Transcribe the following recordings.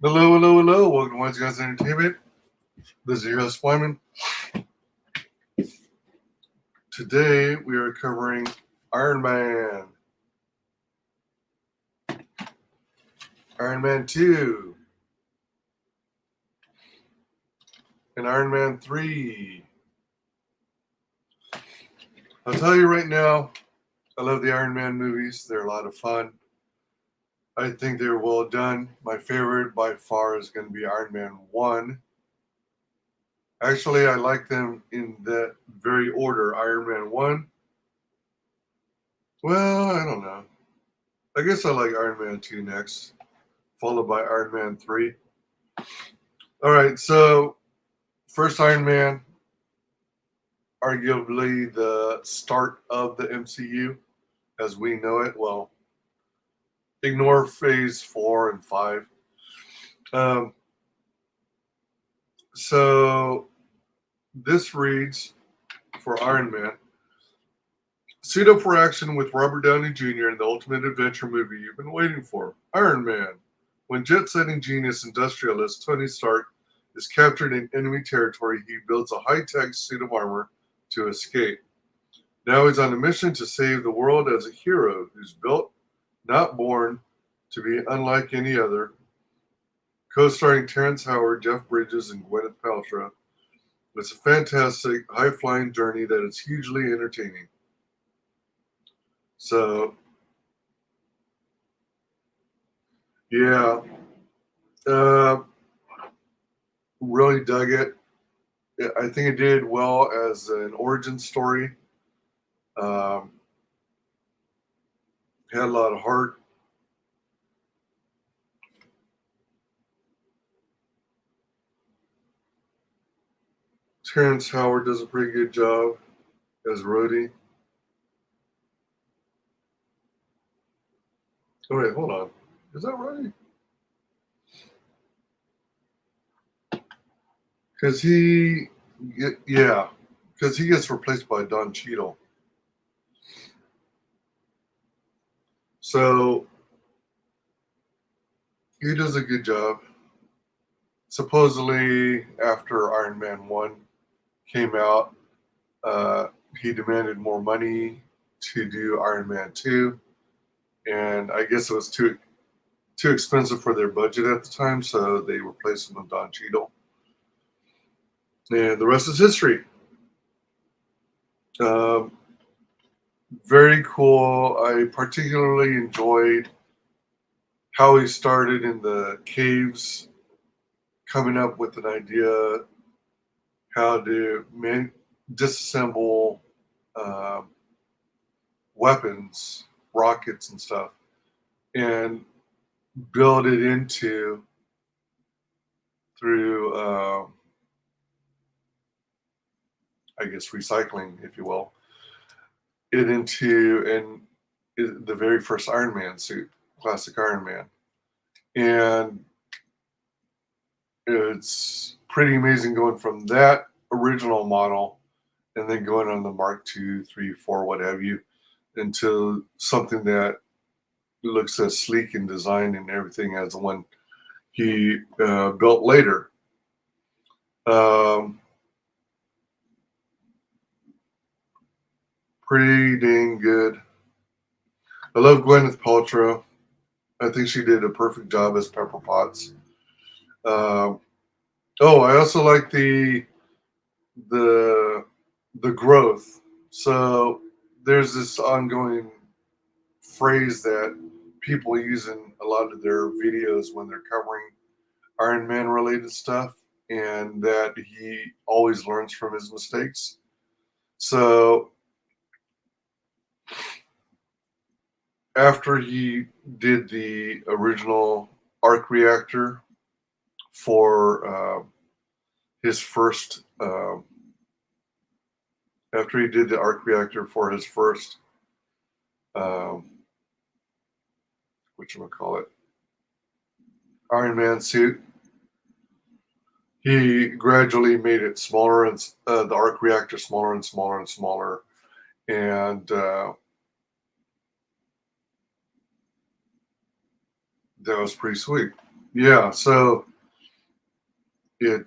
Hello, hello, hello. Welcome to WyzGyz Entertainment. This is your host, Wyman. Today we are covering Iron Man, Iron Man 2, and Iron Man 3. I'll tell you right now, I love the Iron Man movies. They're a lot of fun. I think they're well done. My favorite by far is going to be Iron Man 1. Actually, I like them in that very order. Iron Man 1. Well, I don't know. I guess I like Iron Man 2 next, followed by Iron Man 3. All right, so first Iron Man, arguably the start of the MCU as we know it. Well, ignore phase 4 and 5. Um, so this reads for Iron Man: suit up for action with Robert Downey Jr. in the ultimate adventure movie you've been waiting for, Iron Man. When jet-setting genius industrialist Tony Stark is captured in enemy territory, he builds a high-tech suit of armor to escape. Now he's on a mission to save the world as a hero who's built, not born, to be unlike any other. Co-starring Terrence Howard, Jeff Bridges, and Gwyneth Paltrow. It's a fantastic, high-flying journey that is hugely entertaining. So, yeah, uh, really dug it. I think it did well as an origin story. Um, had a lot of heart. Terrence Howard does a pretty good job as Rhodey. Oh wait, hold on. Is that right? Because yeah, because he gets replaced by Don Cheadle. So he does a good job. Supposedly, after Iron Man 1 came out, uh, he demanded more money to do Iron Man 2. And I guess it was too expensive for their budget at the time, so they replaced him with Don Cheadle. And the rest is history. Um, very cool. I particularly enjoyed how he started in the caves, coming up with an idea how to disassemble um, weapons, rockets, and stuff, and build it into through, I guess, recycling, if you will, it into the very first Iron Man suit, classic Iron Man, and it's pretty amazing going from that original model and then going on the Mark II, 3, 4, what have you, into something that looks as sleek in design and everything as the one he built later. Um, pretty dang good. I love Gwyneth Paltrow. I think she did a perfect job as Pepper Potts. Um, I also like the the growth. So there's this ongoing phrase that people use in a lot of their videos when they're covering Iron Man related stuff, and that he always learns from his mistakes. So after he did the original arc reactor for his first, after he did the arc reactor for his first, um, whatchamacallit, Iron Man suit, he gradually made it smaller and the arc reactor smaller and smaller and smaller, and that was pretty sweet. Yeah, so it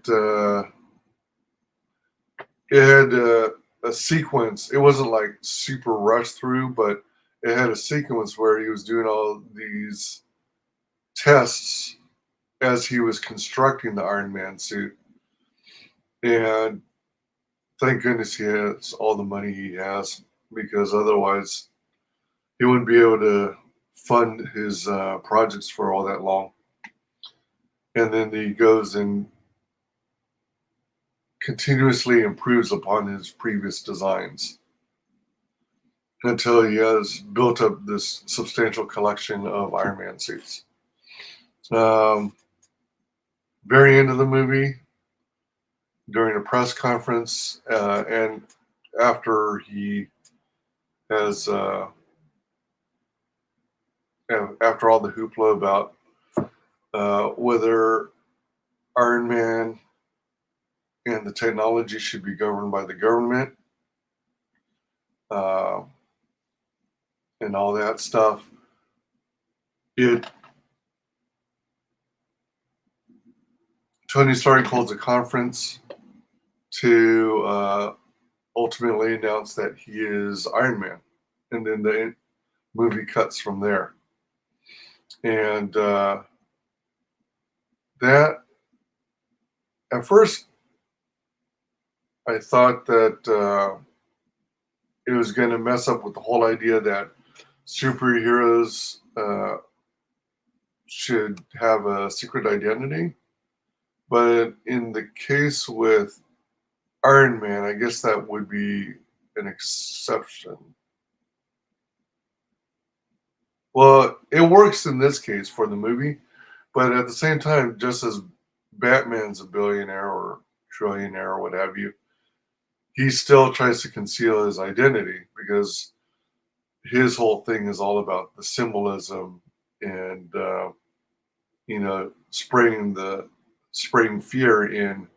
it had a sequence. It wasn't like super rushed through, but it had a sequence where he was doing all these tests as he was constructing the Iron Man suit. And thank goodness he has all the money he has, because otherwise he wouldn't be able to fund his projects for all that long. And then he goes and continuously improves upon his previous designs until he has built up this substantial collection of Iron Man suits. Um, Very end of the movie, during a press conference, and after he has, after all the hoopla about whether Iron Man and the technology should be governed by the government, uh, and all that stuff, it Tony Stark holds a conference to ultimately announce that he is Iron Man, and then the movie cuts from there. And that, at first, I thought that it was going to mess up with the whole idea that superheroes should have a secret identity. But in the case with Iron Man, I guess that would be an exception. Well, it works in this case for the movie, but at the same time, just as Batman's a billionaire or trillionaire or what have you, he still tries to conceal his identity because his whole thing is all about the symbolism and spraying fear in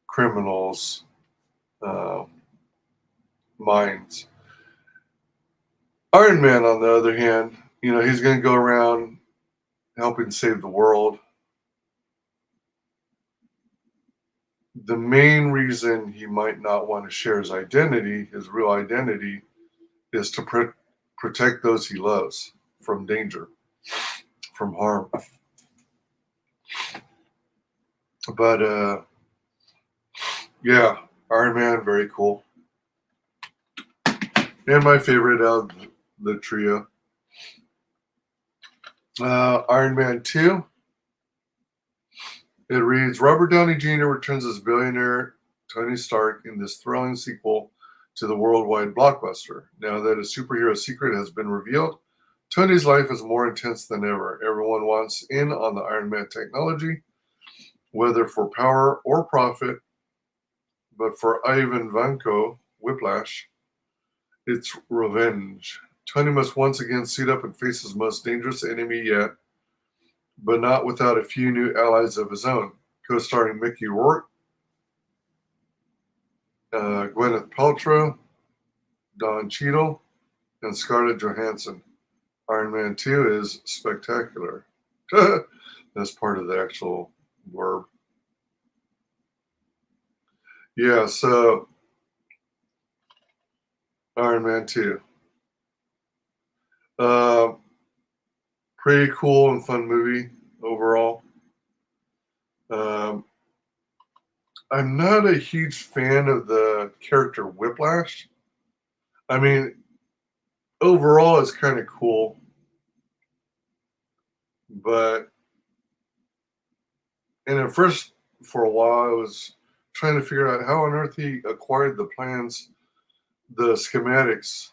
criminals' uh, minds. Iron Man, on the other hand, he's going to go around helping save the world. The main reason he might not want to share his identity, his real identity, is to protect those he loves from danger, from harm. But yeah, Iron Man, very cool. And my favorite out of the trio. Iron Man 2. It reads, Robert Downey Jr. returns as billionaire Tony Stark in this thrilling sequel to the worldwide blockbuster. Now that a superhero secret has been revealed, Tony's life is more intense than ever. Everyone wants in on the Iron Man technology, whether for power or profit. But for Ivan Vanko, Whiplash, it's revenge. Tony must once again suit up and face his most dangerous enemy yet, but not without a few new allies of his own. Co-starring Mickey Rourke, Gwyneth Paltrow, Don Cheadle, and Scarlett Johansson. Iron Man 2 is spectacular. That's part of the actual blurb. Yeah, so Iron Man 2. Uh, Pretty cool and fun movie overall. Um, I'm not a huge fan of the character Whiplash. I mean, overall, it's kind of cool, but and at first, for a while, I was trying to figure out how on earth he acquired the plans, the schematics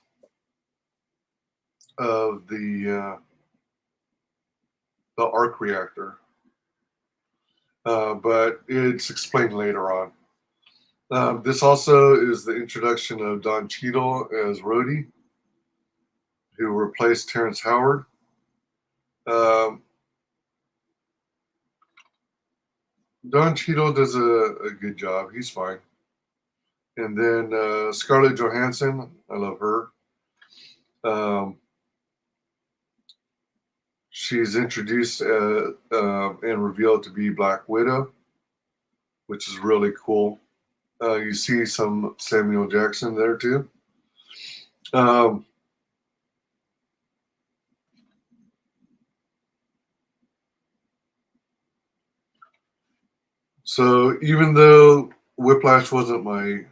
of the arc reactor. But it's explained later on. This also is the introduction of Don Cheadle as Rhodey, who replaced Terrence Howard. Um, Don Cheadle does a good job. He's fine. And then Scarlett Johansson, I love her. Um, she's introduced and revealed to be Black Widow, which is really cool. You see some Samuel Jackson there too. Um, so even though Whiplash wasn't my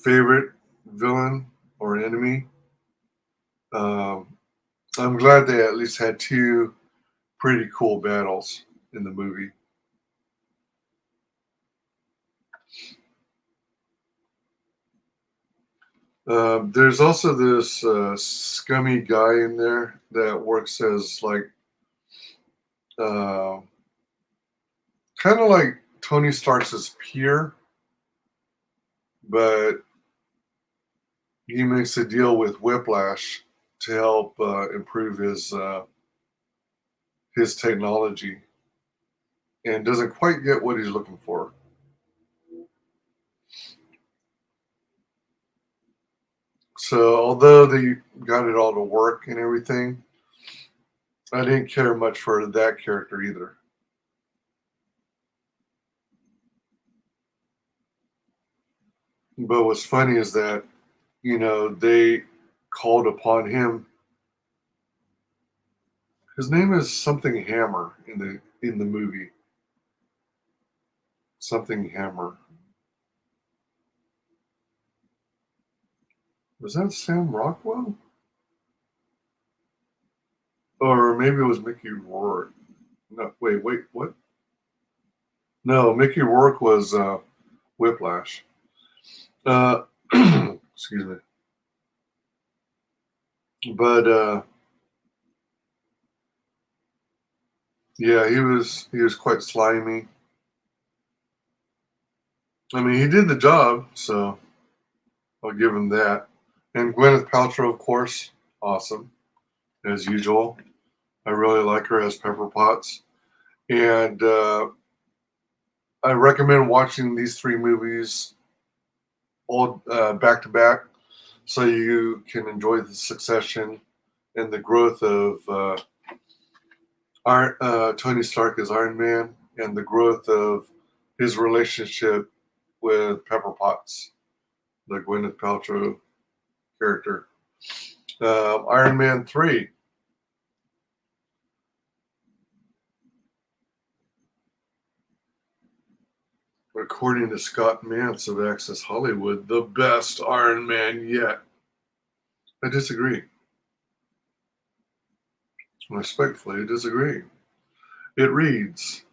favorite villain or enemy, um, I'm glad they at least had two pretty cool battles in the movie. There's also this scummy guy in there that works as like uh, kind of like Tony Stark's peer, but he makes a deal with Whiplash to help improve his technology, and doesn't quite get what he's looking for. So although they got it all to work and everything, I didn't care much for that character either. But what's funny is that, they called upon him. His name is something Hammer in the movie. Something Hammer. Was that Sam Rockwell? Or maybe it was Mickey Rourke. No, wait, what? No, Mickey Rourke was Whiplash. Uh, excuse me. But yeah, he was quite slimy. I mean, he did the job, so I'll give him that. And Gwyneth Paltrow, of course, awesome as usual. I really like her as Pepper Potts, and I recommend watching these three movies all back to back, so you can enjoy the succession and the growth of Tony Stark as Iron Man, and the growth of his relationship with Pepper Potts, the Gwyneth Paltrow character. Iron Man 3. According to Scott Mantz of Access Hollywood, the best Iron Man yet. I disagree. Respectfully disagree. It reads,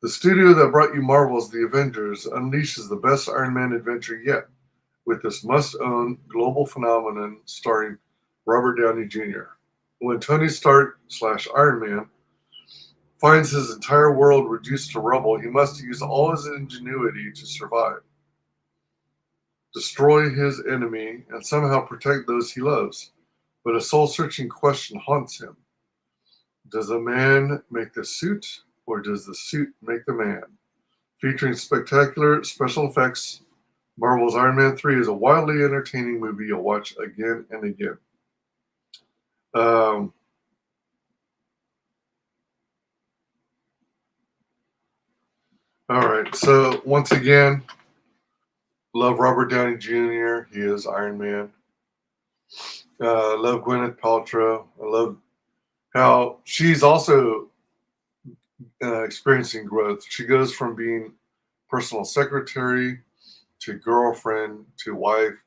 the studio that brought you Marvel's The Avengers unleashes the best Iron Man adventure yet with this must-own global phenomenon starring Robert Downey Jr. When Tony Stark / Iron Man finds his entire world reduced to rubble, he must use all his ingenuity to survive, destroy his enemy, and somehow protect those he loves. But a soul-searching question haunts him. Does a man make the suit, or does the suit make the man? Featuring spectacular special effects, Marvel's Iron Man 3 is a wildly entertaining movie you'll watch again and again. Um, all right, so once again, love Robert Downey Jr. He is Iron Man. Love Gwyneth Paltrow. I love how she's also experiencing growth. She goes from being personal secretary to girlfriend to wife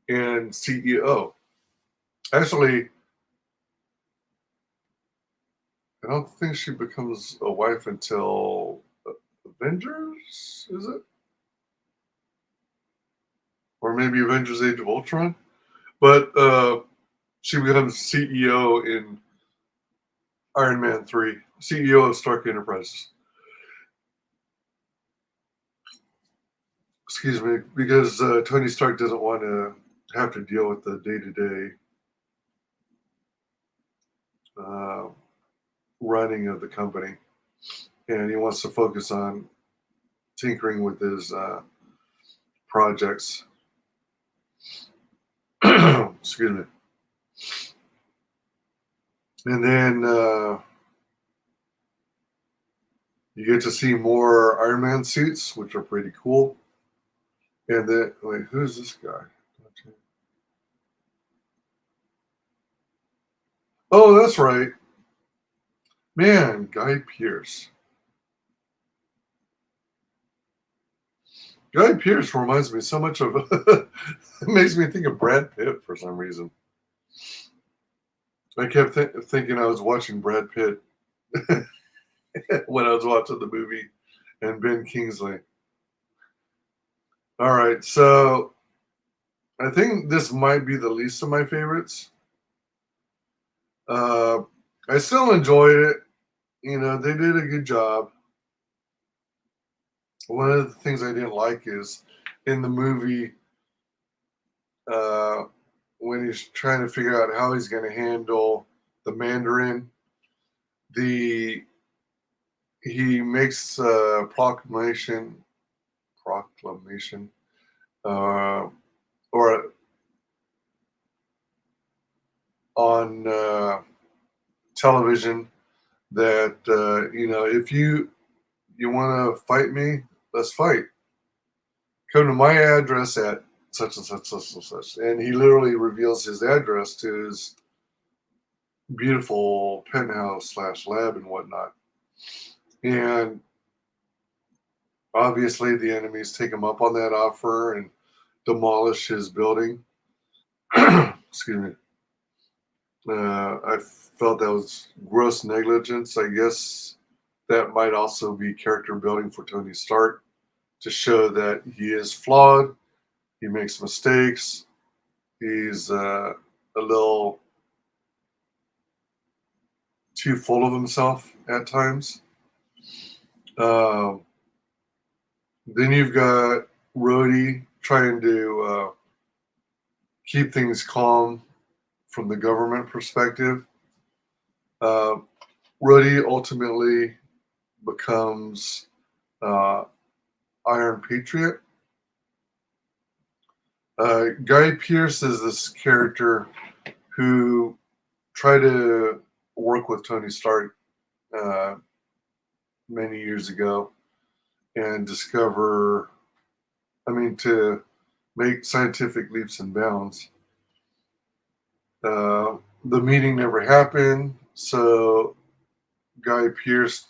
and CEO. Actually, I don't think she becomes a wife until Avengers, is it? Or maybe Avengers Age of Ultron? But she becomes CEO in Iron Man 3, CEO of Stark Enterprises. Excuse me, because Tony Stark doesn't want to have to deal with the day-to-day uh, running of the company, and he wants to focus on tinkering with his projects. Excuse me. And then you get to see more Iron Man suits, which are pretty cool. And then, wait, who's this guy? Oh, that's right. Man, Guy Pearce. Guy Pearce reminds me so much of. It makes me think of Brad Pitt for some reason. I kept thinking I was watching Brad Pitt when I was watching the movie and Ben Kingsley. All right, so I think this might be the least of my favorites. Uh, I still enjoyed it. You know, they did a good job. One of the things I didn't like is in the movie uh, when he's trying to figure out how he's going to handle the Mandarin. The he makes a proclamation, uh, or on television that if you want to fight me, let's fight. Come to my address at such and such, such and such. And he literally reveals his address to his beautiful penthouse slash lab and whatnot. And obviously, the enemies take him up on that offer and demolish his building. Excuse me. I felt that was gross negligence. I guess that might also be character building for Tony Stark to show that he is flawed, he makes mistakes, he's a little too full of himself at times. Um, then you've got Rhodey trying to keep things calm from the government perspective. Uh, Rhodey ultimately becomes uh, Iron Patriot. Guy Pearce is this character who tried to work with Tony Stark uh, many years ago and discover, to make scientific leaps and bounds. The meeting never happened, so Guy Pearce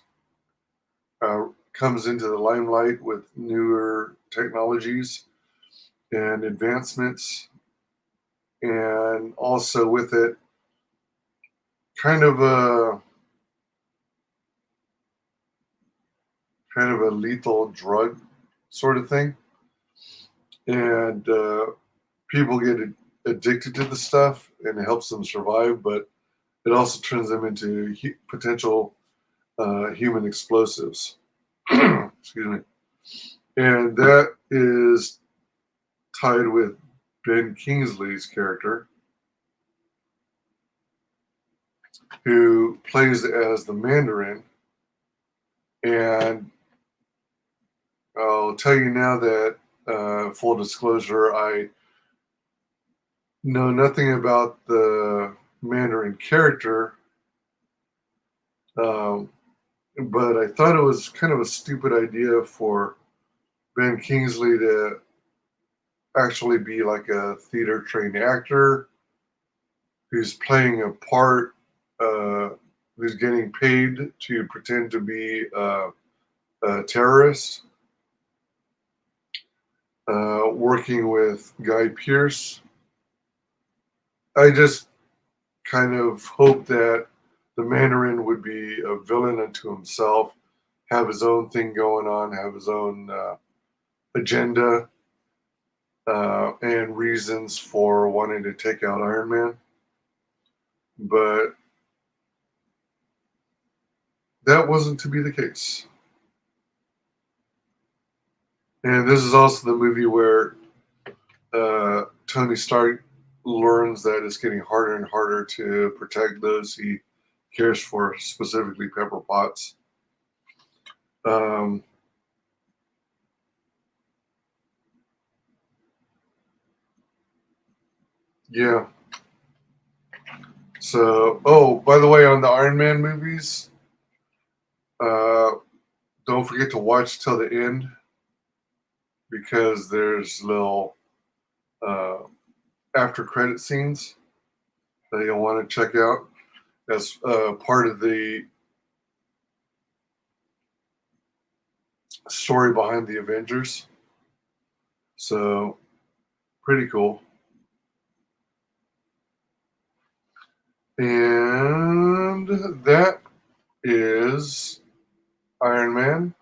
comes into the limelight with newer technologies and advancements, and also with it, kind of a lethal drug sort of thing, and people get addicted to the stuff, and it helps them survive, but it also turns them into potential human explosives. Excuse me. And that is tied with Ben Kingsley's character, who plays as the Mandarin. And I'll tell you now that, full disclosure, I know nothing about the Mandarin character, um, but I thought it was kind of a stupid idea for Ben Kingsley to actually be like a theater trained actor who's playing a part, uh, who's getting paid to pretend to be a terrorist, working with Guy Pearce. I just kind of hope that the Mandarin would be a villain unto himself, have his own thing going on, have his own agenda, and reasons for wanting to take out Iron Man. But that wasn't to be the case. And this is also the movie where Tony Stark learns that it's getting harder and harder to protect those he cares for, specifically Pepper Potts. Um, yeah, So, oh, by the way, on the Iron Man movies, don't forget to watch till the end because there's little uh, after credit scenes that you'll want to check out as part of the story behind the Avengers. So, pretty cool. And that is Iron Man,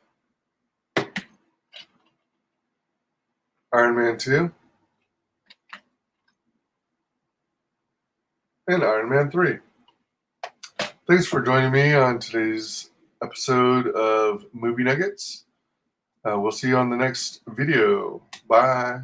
Iron Man 2, and Iron Man 3. Thanks for joining me on today's episode of Movie Nuggets. We'll see you on the next video. Bye.